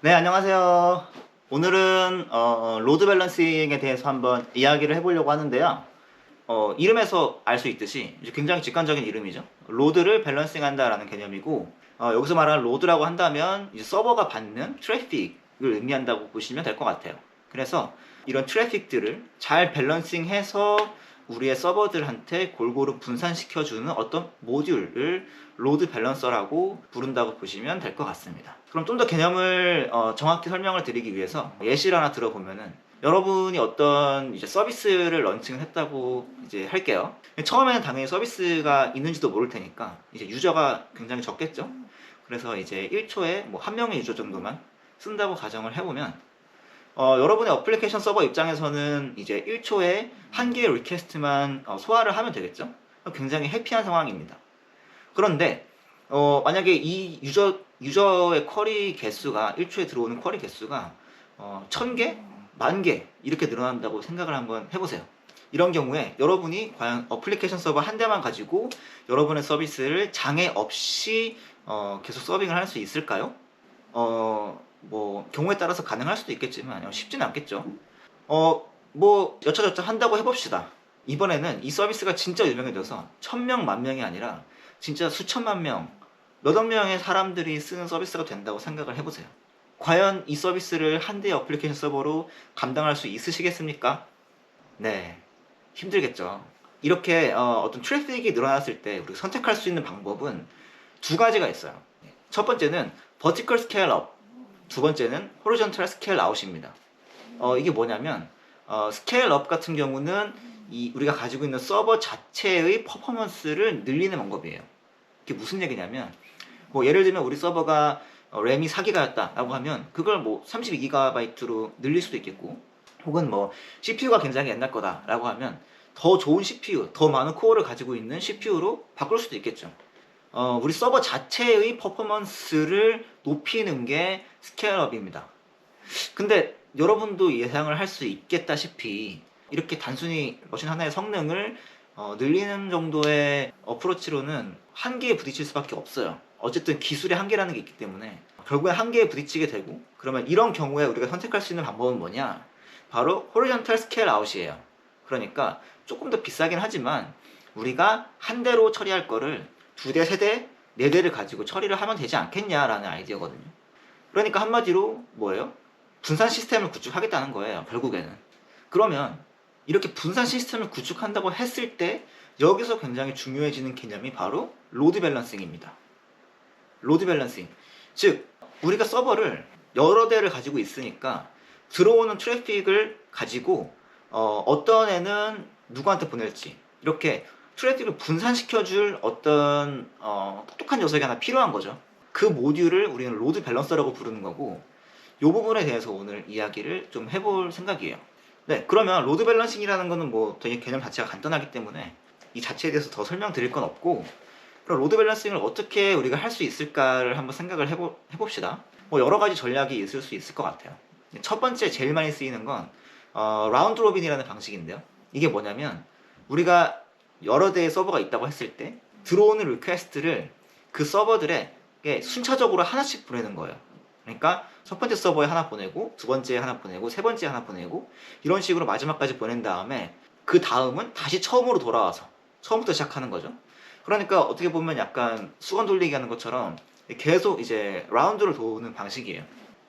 네, 안녕하세요. 오늘은 로드 밸런싱에 대해서 한번 이야기를 해보려고 하는데요. 이름에서 알 수 있듯이 이제 굉장히 직관적인 이름이죠. 로드를 밸런싱한다라는 개념이고, 여기서 말하는 로드라고 한다면 이제 서버가 받는 트래픽을 의미한다고 보시면 될 것 같아요. 그래서 이런 트래픽들을 잘 밸런싱해서 우리의 서버들한테 골고루 분산시켜주는 어떤 모듈을 로드 밸런서라고 부른다고 보시면 될 것 같습니다. 그럼 좀 더 개념을 정확히 설명을 드리기 위해서 예시를 하나 들어보면은, 여러분이 어떤 이제 서비스를 런칭을 했다고 이제 할게요. 처음에는 당연히 서비스가 있는지도 모를 테니까 이제 유저가 굉장히 적겠죠. 그래서 이제 1초에 뭐 한 명의 유저 정도만 쓴다고 가정을 해보면, 여러분의 어플리케이션 서버 입장에서는 이제 1초에 한 개의 리퀘스트만 소화를 하면 되겠죠. 굉장히 해피한 상황입니다. 그런데 만약에 이 유저의 쿼리 개수가 1초에 들어오는 쿼리 개수가 1000개, 10,000개 이렇게 늘어난다고 생각을 한번 해보세요. 이런 경우에 여러분이 과연 어플리케이션 서버 한 대만 가지고 여러분의 서비스를 장애 없이 계속 서빙을 할 수 있을까요? 뭐 경우에 따라서 가능할 수도 있겠지만 쉽지는 않겠죠. 뭐 여차저차 한다고 해봅시다. 이번에는 이 서비스가 진짜 유명해져서 1000명, 10,000명이 아니라 진짜 수천만 명, 몇억 명의 사람들이 쓰는 서비스가 된다고 생각을 해보세요. 과연 이 서비스를 한 대의 어플리케이션 서버로 감당할 수 있으시겠습니까? 네, 힘들겠죠. 이렇게 어떤 트래픽이 늘어났을 때 우리가 선택할 수 있는 방법은 두 가지가 있어요. 첫 번째는 vertical scale up, 두 번째는 horizontal scale out입니다. 이게 뭐냐면 scale up 같은 경우는 우리가 가지고 있는 서버 자체의 퍼포먼스를 늘리는 방법이에요. 이게 무슨 얘기냐면, 뭐 예를 들면 우리 서버가 램이 4기가였다라고 하면 그걸 뭐 32기가바이트로 늘릴 수도 있겠고, 혹은 뭐 CPU가 굉장히 옛날 거다라고 하면 더 좋은 CPU, 더 많은 코어를 가지고 있는 CPU로 바꿀 수도 있겠죠. 우리 서버 자체의 퍼포먼스를 높이는 게 스케일업입니다. 근데 여러분도 예상을 할 수 있겠다시피 이렇게 단순히 머신 하나의 성능을 늘리는 정도의 어프로치로는 한계에 부딪힐 수밖에 없어요. 어쨌든 기술의 한계라는 게 있기 때문에 결국에 한계에 부딪히게 되고, 그러면 이런 경우에 우리가 선택할 수 있는 방법은 뭐냐? 바로 호리존탈 스케일 아웃이에요. 그러니까 조금 더 비싸긴 하지만 우리가 한 대로 처리할 거를 두 대, 세 대, 네 대를 가지고 처리를 하면 되지 않겠냐라는 아이디어거든요. 그러니까 한마디로 뭐예요? 분산 시스템을 구축하겠다는 거예요, 결국에는. 그러면 이렇게 분산 시스템을 구축한다고 했을 때 여기서 굉장히 중요해지는 개념이 바로 로드 밸런싱입니다. 로드 밸런싱. 즉, 우리가 서버를 여러 대를 가지고 있으니까 들어오는 트래픽을 가지고 어떤 애는 누구한테 보낼지, 이렇게 트래픽을 분산시켜줄 어떤 똑똑한 녀석이 하나 필요한 거죠. 그 모듈을 우리는 로드 밸런서라고 부르는 거고, 이 부분에 대해서 오늘 이야기를 좀 해볼 생각이에요. 네, 그러면 로드 밸런싱이라는 거는 뭐 되게 개념 자체가 간단하기 때문에 이 자체에 대해서 더 설명드릴 건 없고, 그럼 로드 밸런싱을 어떻게 우리가 할 수 있을까를 한번 생각을 해봅시다. 뭐 여러 가지 전략이 있을 수 있을 것 같아요. 첫 번째 제일 많이 쓰이는 건 라운드 로빈이라는 방식인데요. 이게 뭐냐면, 우리가 여러 대의 서버가 있다고 했을 때 들어오는 리퀘스트를 그 서버들에 순차적으로 하나씩 보내는 거예요. 그러니까 첫 번째 서버에 하나 보내고, 두 번째에 하나 보내고, 세 번째에 하나 보내고, 이런 식으로 마지막까지 보낸 다음에 그 다음은 다시 처음으로 돌아와서 처음부터 시작하는 거죠. 그러니까 어떻게 보면 약간 수건 돌리기 하는 것처럼 계속 이제 라운드를 도는 방식이에요.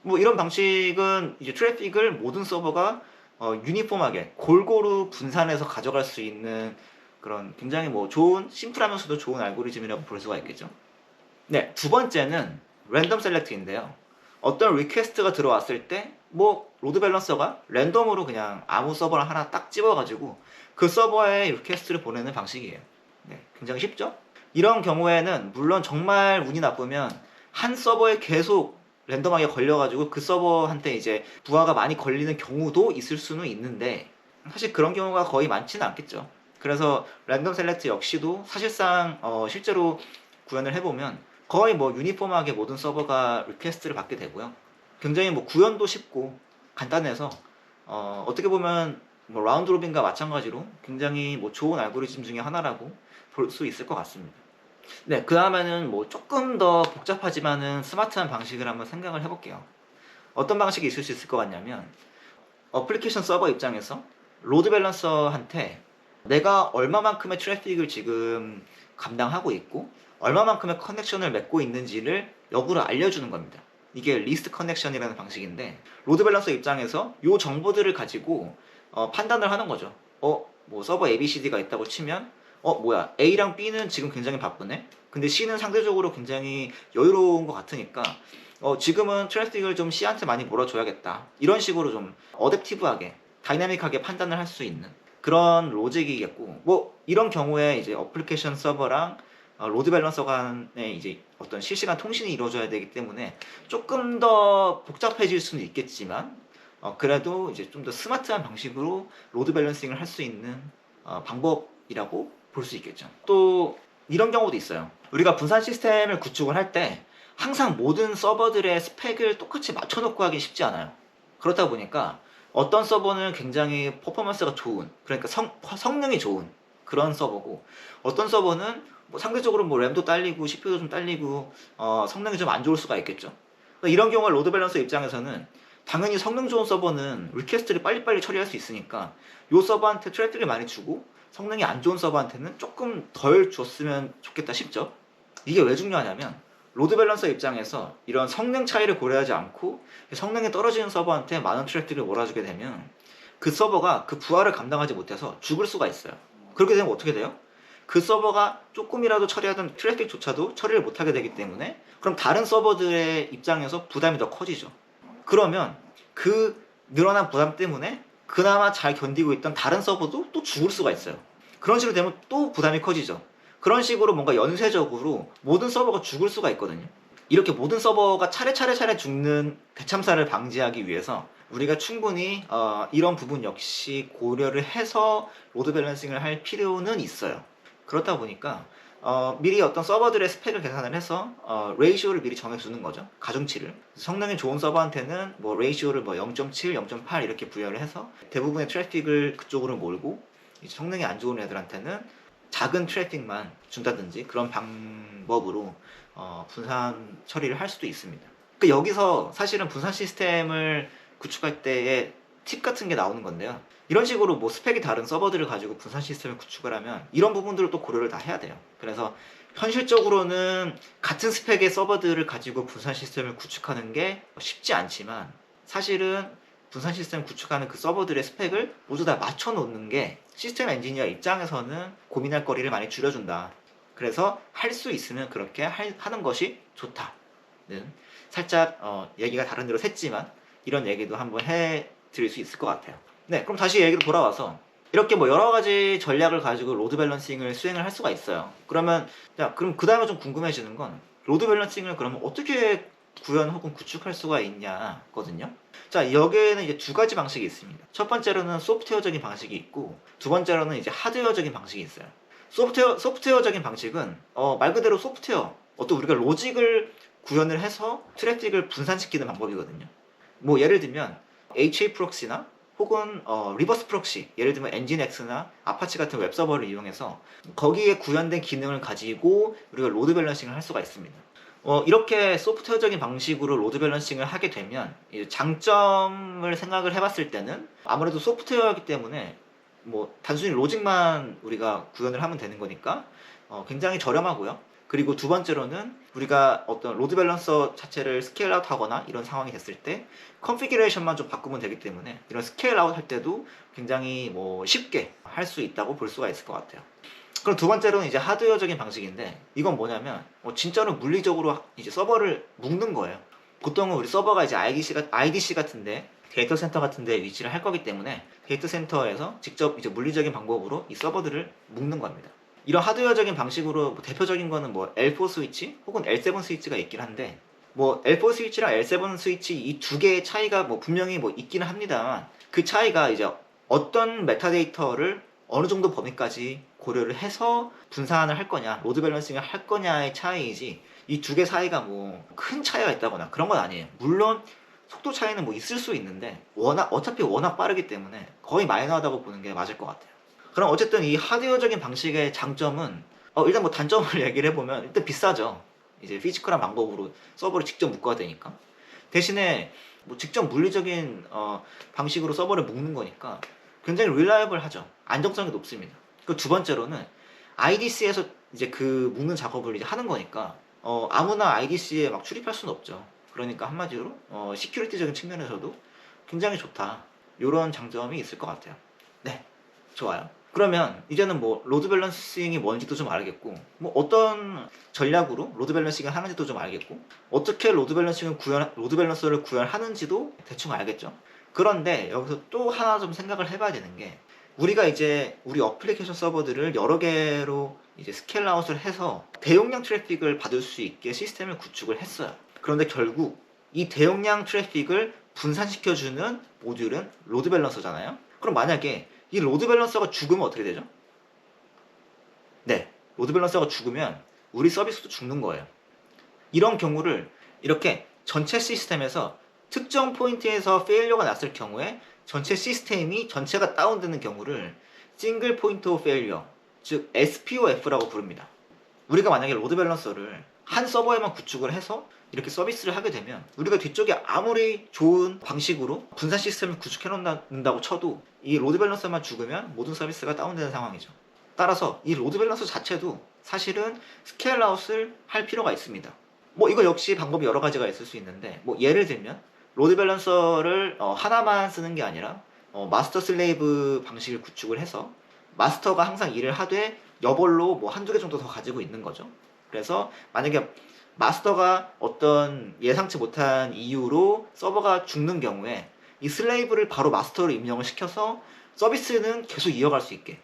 뭐 이런 방식은 이제 트래픽을 모든 서버가 유니폼하게 골고루 분산해서 가져갈 수 있는 그런 굉장히 뭐 좋은, 심플하면서도 좋은 알고리즘이라고 볼 수가 있겠죠. 네, 두 번째는 랜덤 셀렉트인데요. 어떤 리퀘스트가 들어왔을 때 뭐 로드 밸런서가 랜덤으로 그냥 아무 서버를 하나 딱 집어가지고 그 서버에 리퀘스트를 보내는 방식이에요. 네, 굉장히 쉽죠? 이런 경우에는 물론 정말 운이 나쁘면 한 서버에 계속 랜덤하게 걸려가지고 그 서버한테 이제 부하가 많이 걸리는 경우도 있을 수는 있는데, 사실 그런 경우가 거의 많지는 않겠죠. 그래서 랜덤 셀렉트 역시도 사실상 실제로 구현을 해보면 거의 뭐 유니폼하게 모든 서버가 리퀘스트를 받게 되고요. 굉장히 뭐 구현도 쉽고 간단해서 어떻게 보면 뭐 라운드 로빈과 마찬가지로 굉장히 뭐 좋은 알고리즘 중에 하나라고 볼 수 있을 것 같습니다. 네, 그 다음에는 뭐 조금 더 복잡하지만은 스마트한 방식을 한번 생각을 해볼게요. 어떤 방식이 있을 수 있을 것 같냐면, 어플리케이션 서버 입장에서 로드 밸런서한테 내가 얼마만큼의 트래픽을 지금 감당하고 있고 얼마만큼의 커넥션을 맺고 있는지를 역으로 알려주는 겁니다. 이게 리스트 커넥션이라는 방식인데, 로드 밸런서 입장에서 이 정보들을 가지고 판단을 하는 거죠. 뭐 서버 ABCD가 있다고 치면 뭐야, A랑 B는 지금 굉장히 바쁘네, 근데 C는 상대적으로 굉장히 여유로운 것 같으니까 지금은 트래픽을 좀 C한테 많이 몰아줘야겠다, 이런 식으로 좀 어댑티브하게 다이나믹하게 판단을 할 수 있는 그런 로직이겠고, 뭐 이런 경우에 이제 어플리케이션 서버랑 로드 밸런서 간에 이제 어떤 실시간 통신이 이루어져야 되기 때문에 조금 더 복잡해질 수는 있겠지만, 그래도 이제 좀 더 스마트한 방식으로 로드 밸런싱을 할 수 있는 방법이라고 볼 수 있겠죠. 또 이런 경우도 있어요. 우리가 분산 시스템을 구축을 할 때 항상 모든 서버들의 스펙을 똑같이 맞춰놓고 하기 쉽지 않아요. 그렇다 보니까 어떤 서버는 굉장히 퍼포먼스가 좋은, 그러니까 성능이 좋은 그런 서버고, 어떤 서버는 뭐 상대적으로 뭐 램도 딸리고 CPU도 좀 딸리고 성능이 좀 안 좋을 수가 있겠죠. 그러니까 이런 경우에 로드 밸런서 입장에서는 당연히 성능 좋은 서버는 리퀘스트를 빨리빨리 처리할 수 있으니까 요 서버한테 트래픽을 많이 주고, 성능이 안 좋은 서버한테는 조금 덜 줬으면 좋겠다 싶죠. 이게 왜 중요하냐면, 로드 밸런서 입장에서 이런 성능 차이를 고려하지 않고 성능이 떨어지는 서버한테 많은 트래픽을 몰아주게 되면 그 서버가 그 부하를 감당하지 못해서 죽을 수가 있어요. 그렇게 되면 어떻게 돼요? 그 서버가 조금이라도 처리하던 트래픽조차도 처리를 못하게 되기 때문에, 그럼 다른 서버들의 입장에서 부담이 더 커지죠. 그러면 그 늘어난 부담 때문에 그나마 잘 견디고 있던 다른 서버도 또 죽을 수가 있어요. 그런 식으로 되면 또 부담이 커지죠. 그런 식으로 뭔가 연쇄적으로 모든 서버가 죽을 수가 있거든요. 이렇게 모든 서버가 차례차례 죽는 대참사를 방지하기 위해서 우리가 충분히 이런 부분 역시 고려를 해서 로드 밸런싱을 할 필요는 있어요. 그렇다 보니까 미리 어떤 서버들의 스펙을 계산을 해서 레이시오를 미리 정해주는 거죠. 가중치를. 성능이 좋은 서버한테는 뭐 레이시오를 뭐 0.7, 0.8 이렇게 부여를 해서 대부분의 트래픽을 그쪽으로 몰고, 이제 성능이 안 좋은 애들한테는 작은 트래픽만 준다든지 그런 방법으로 분산 처리를 할 수도 있습니다. 그러니까 여기서 사실은 분산 시스템을 구축할 때의 팁 같은 게 나오는 건데요. 이런 식으로 뭐 스펙이 다른 서버들을 가지고 분산 시스템을 구축을 하면 이런 부분들을 또 고려를 다 해야 돼요. 그래서 현실적으로는 같은 스펙의 서버들을 가지고 분산 시스템을 구축하는 게 쉽지 않지만, 사실은 분산 시스템 구축하는 그 서버들의 스펙을 모두 다 맞춰 놓는 게 시스템 엔지니어 입장에서는 고민할 거리를 많이 줄여준다. 그래서 할 수 있으면 그렇게 하는 것이 좋다는, 살짝 얘기가 다른 데로 샜지만 이런 얘기도 한번 해 드릴 수 있을 것 같아요. 네, 그럼 다시 얘기로 돌아와서 이렇게 뭐 여러 가지 전략을 가지고 로드 밸런싱을 수행을 할 수가 있어요. 그러면 그럼 그 다음에 좀 궁금해지는 건, 로드 밸런싱을 그러면 어떻게 구현 혹은 구축할 수가 있냐거든요. 자, 여기에는 이제 두 가지 방식이 있습니다. 첫 번째로는 소프트웨어적인 방식이 있고, 두 번째로는 이제 하드웨어적인 방식이 있어요. 소프트웨어적인 방식은 말 그대로 소프트웨어, 어떤 우리가 로직을 구현을 해서 트래픽을 분산시키는 방법이거든요. 뭐 예를 들면 HA 프록시나 혹은 리버스 프록시, 예를 들면 엔진X나 아파치 같은 웹서버를 이용해서 거기에 구현된 기능을 가지고 우리가 로드 밸런싱을 할 수가 있습니다. 이렇게 소프트웨어적인 방식으로 로드 밸런싱을 하게 되면 장점을 생각을 해봤을 때는, 아무래도 소프트웨어이기 때문에 뭐 단순히 로직만 우리가 구현을 하면 되는 거니까 굉장히 저렴하고요. 그리고 두 번째로는 우리가 어떤 로드 밸런서 자체를 스케일 아웃 하거나 이런 상황이 됐을 때 컨피규레이션만 좀 바꾸면 되기 때문에 이런 스케일 아웃 할 때도 굉장히 뭐 쉽게 할 수 있다고 볼 수가 있을 것 같아요. 그럼 두 번째로는 이제 하드웨어적인 방식인데, 이건 뭐냐면 진짜로 물리적으로 이제 서버를 묶는 거예요. 보통은 우리 서버가 이제 IDC 같은데, 데이터 센터 같은데 위치를 할 거기 때문에 데이터 센터에서 직접 이제 물리적인 방법으로 이 서버들을 묶는 겁니다. 이런 하드웨어적인 방식으로 뭐 대표적인 거는 뭐 L4 스위치 혹은 L7 스위치가 있긴 한데, 뭐 L4 스위치랑 L7 스위치 이 두 개의 차이가 뭐 분명히 뭐 있기는 합니다만, 그 차이가 이제 어떤 메타데이터를 어느 정도 범위까지 고려를 해서 분산을 할 거냐, 로드 밸런싱을 할 거냐의 차이이지, 이 두 개 사이가 뭐 큰 차이가 있다거나 그런 건 아니에요. 물론 속도 차이는 뭐 있을 수 있는데 어차피 워낙 빠르기 때문에 거의 마이너하다고 보는 게 맞을 것 같아요. 그럼 어쨌든 이 하드웨어적인 방식의 장점은, 일단 뭐 단점을 얘기를 해보면 일단 비싸죠. 이제 피지컬한 방법으로 서버를 직접 묶어야 되니까. 대신에 뭐 직접 물리적인 방식으로 서버를 묶는 거니까 굉장히 릴라이블하죠. 안정성이 높습니다. 그 두 번째로는 IDC에서 이제 그 묶는 작업을 이제 하는 거니까 아무나 IDC에 막 출입할 수는 없죠. 그러니까 한마디로 시큐리티적인 측면에서도 굉장히 좋다. 이런 장점이 있을 것 같아요. 네, 좋아요. 그러면 이제는 뭐 로드 밸런싱이 뭔지도 좀 알겠고, 뭐 어떤 전략으로 로드 밸런싱을 하는지도 좀 알겠고, 어떻게 로드 밸런서를 구현하는지도 대충 알겠죠. 그런데 여기서 또 하나 좀 생각을 해봐야 되는 게, 우리가 이제 우리 어플리케이션 서버들을 여러 개로 이제 스케일 아웃을 해서 대용량 트래픽을 받을 수 있게 시스템을 구축을 했어요. 그런데 결국 이 대용량 트래픽을 분산시켜주는 모듈은 로드 밸런서잖아요. 그럼 만약에 이 로드 밸런서가 죽으면 어떻게 되죠? 네, 로드 밸런서가 죽으면 우리 서비스도 죽는 거예요. 이런 경우를 이렇게 전체 시스템에서 특정 포인트에서 페일리어가 났을 경우에 전체 시스템이 전체가 다운되는 경우를 싱글 포인트 오브 페일리어, 즉 SPOF라고 부릅니다. 우리가 만약에 로드 밸런서를 한 서버에만 구축을 해서 이렇게 서비스를 하게 되면 우리가 뒤쪽에 아무리 좋은 방식으로 분산 시스템을 구축해 놓는다고 쳐도 이 로드 밸런서만 죽으면 모든 서비스가 다운되는 상황이죠. 따라서 이 로드 밸런서 자체도 사실은 스케일 아웃을 할 필요가 있습니다. 뭐 이거 역시 방법이 여러 가지가 있을 수 있는데, 뭐 예를 들면 로드 밸런서를 하나만 쓰는 게 아니라 마스터 슬레이브 방식을 구축을 해서 마스터가 항상 일을 하되 여벌로 뭐 한두 개 정도 더 가지고 있는 거죠. 그래서 만약에 마스터가 어떤 예상치 못한 이유로 서버가 죽는 경우에 이 슬레이브를 바로 마스터로 임명을 시켜서 서비스는 계속 이어갈 수 있게,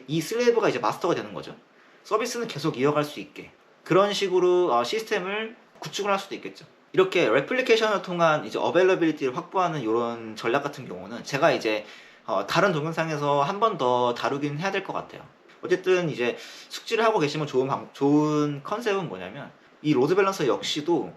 이 슬레이브가 이제 마스터가 되는 거죠. 서비스는 계속 이어갈 수 있게 그런 식으로 시스템을 구축을 할 수도 있겠죠. 이렇게 레플리케이션을 통한 이제 어베일러빌리티를 확보하는 이런 전략 같은 경우는 제가 이제 다른 동영상에서 한 번 더 다루긴 해야 될 것 같아요. 어쨌든 이제 숙지를 하고 계시면 좋은 컨셉은 뭐냐면, 이 로드 밸런서 역시도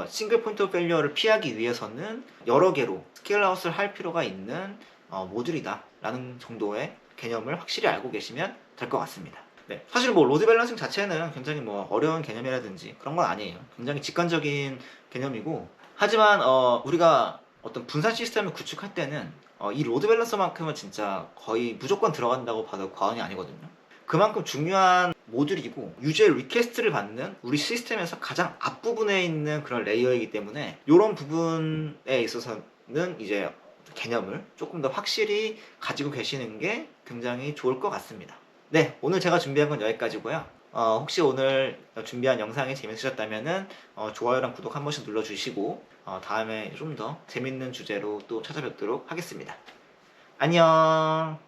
싱글 포인트 오브 페일리어를 피하기 위해서는 여러 개로 스케일 아웃을 할 필요가 있는 모듈이다 라는 정도의 개념을 확실히 알고 계시면 될 것 같습니다. 네, 사실 뭐 로드 밸런싱 자체는 굉장히 뭐 어려운 개념이라든지 그런 건 아니에요. 굉장히 직관적인 개념이고, 하지만 우리가 어떤 분산 시스템을 구축할 때는 이 로드 밸런서만큼은 진짜 거의 무조건 들어간다고 봐도 과언이 아니거든요. 그만큼 중요한 모듈이고 유저의 리퀘스트를 받는 우리 시스템에서 가장 앞부분에 있는 그런 레이어이기 때문에 이런 부분에 있어서는 이제 개념을 조금 더 확실히 가지고 계시는 게 굉장히 좋을 것 같습니다. 네, 오늘 제가 준비한 건 여기까지고요. 혹시 오늘 준비한 영상이 재밌으셨다면 좋아요랑 구독 한 번씩 눌러주시고 다음에 좀 더 재밌는 주제로 또 찾아뵙도록 하겠습니다. 안녕.